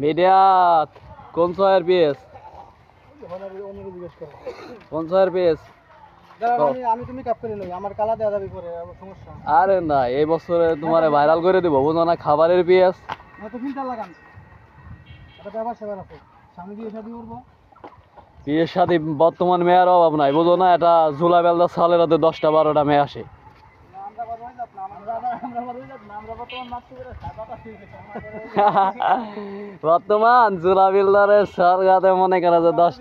মিডিয়াত কোন ছয়ের পিএস কোন ছয়ের পিএস আরে না এই বছরে তোমারে ভাইরাল করে দিব বুঝো না খাবারের পিএস বিয়ের সাথে বর্তমান মেয়ের অভাব নাই বুঝো না এটা ঝুলা বেলদা সালের রাতে 10টা-12টা মেয়ে আসে বর্তমান ঝুলা বেলদারের সরগাতে মনে করে যে 10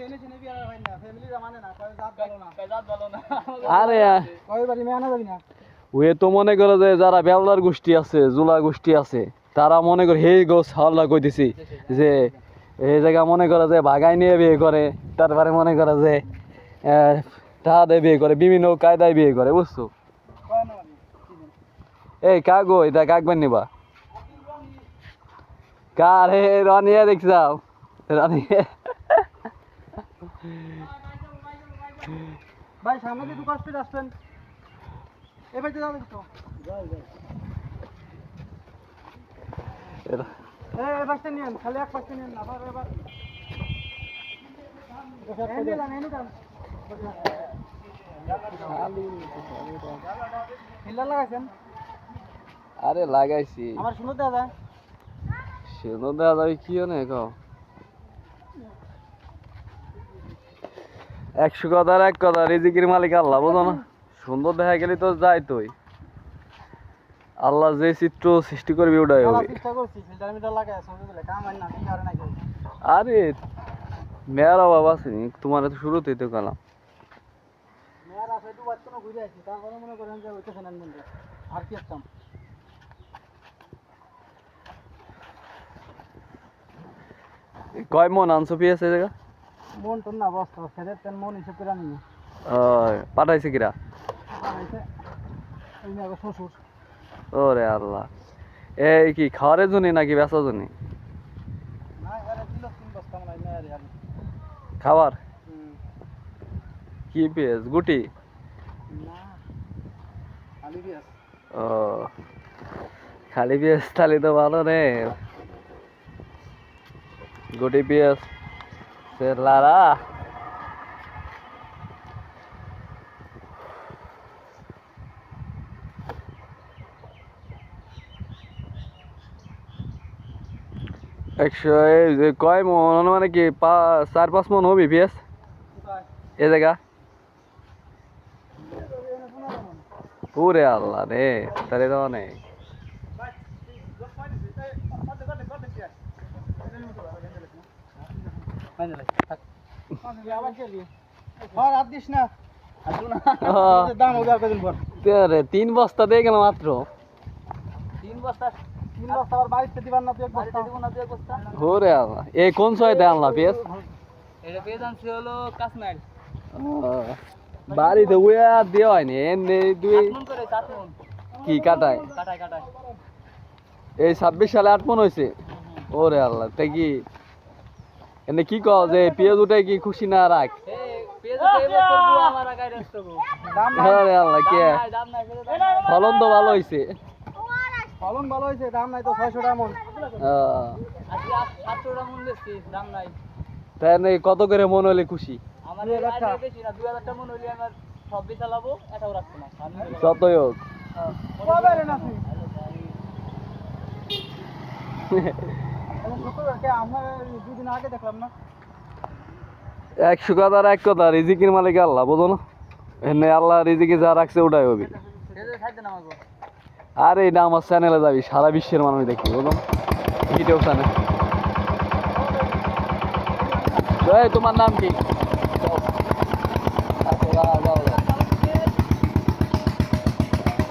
আরে ওয়ে তো মনে করে যে যারা বেলদার গোষ্ঠী আছে জুলা গোষ্ঠী আছে তারা মনে করে হে গো সাল্লা কইতেছি যে এই জায়গা মনে করে যে ভাগাই নিয়ে বিয়ে করে তারপরে মনে করে যে টাকা দিয়ে বিয়ে করে বিভিন্ন কায়দায় বিয়ে করে বুঝছো এই কাগো এটা কাকবেন নিবা কার হে রনিয়া দেখছাও রনিয়া ভাই সামনে দিয়ে দোকান স্পিড আসবেন এবার তো যাবে তো যাই যাই এই বাসটা নিয়েন খালি এক পাশে নিয়েন আবার এবার আরে লাগাইছি আমার শুনো দাদা শুনো দাদা কি অনেক 100 কথার এক কথা রিজিকের মালিক আল্লাহ বুঝো না সুন্দর দেখা গেলে তো যাই তুই আল্লাহ যে চিত্র সৃষ্টি করবি ওটাই হবে আরে মেয়ের অভাব আছে তোমার তো শুরুতেই তো গেলাম কয় মন আনছো পিয়াছে জায়গা মন তো না বস্তা খেতে তেন মন হিসেবে করে আনি পাঠাইছে কিরা শ্বশুর ওরে আল্লাহ এই কি খাওয়ারের জন্য নাকি বেচার জন্য খাবার কি পেঁয়াজ গুটি ও খালি পেঁয়াজ তাহলে তো ভালো রে গুটি পেঁয়াজ লারা কয় মন মানে কি 4-5 মন হবি পেঁয়াজ এ জায়গা পুরে আল্লাহ রে তাহলে তো অনেক তিন বস্তা দিয়ে গেল মাত্র 3 বস্তা আবার বাড়িতে দিবার না তুই এক বস্তা দিব না তুই এক বস্তা ওরে আল্লাহ এই কোন ছয় দেন না পেঁয়াজ এটা পেঁয়াজ আনছে হলো কাশ্মীর বাড়িতে উয়া দেওয়া হয়নি এনে দুই মন করে 7 মন কি কাটায় কাটায় এই 26 সালে 8 মন হয়েছে ওরে আল্লাহ তাই কি এনে কি কও যে পেঁয়াজ উঠে কি খুশি না রাখ পেঁয়াজ উঠে এবছর বুয়া আমার আগায় রাখতো দাম আরে আল্লাহ কি ফলন তো ভালো হইছে ফলন ভালো হইছে দাম নাই তো 600 টাকা মন আজকে 700 টাকা মন বেশি দাম নাই তাই কত করে মন হলে খুশি আমার বেশি না 2000 টাকা মন হইলে আমার সব চালাবো এটাও রাখবো না যতই হোক কবে না আমার 2 দিন আগে দেখলাম না 100 কথার এক কথা রিজিকের মালিক আল্লাহ বুঝো না এনে আল্লাহ রিজিকে যা রাখছে ওটাই হবে আরে এটা আমার চ্যানেলে যাবি সারা বিশ্বের মানুষ দেখি বুঝো ইউটিউব চ্যানেল তোমার নাম কি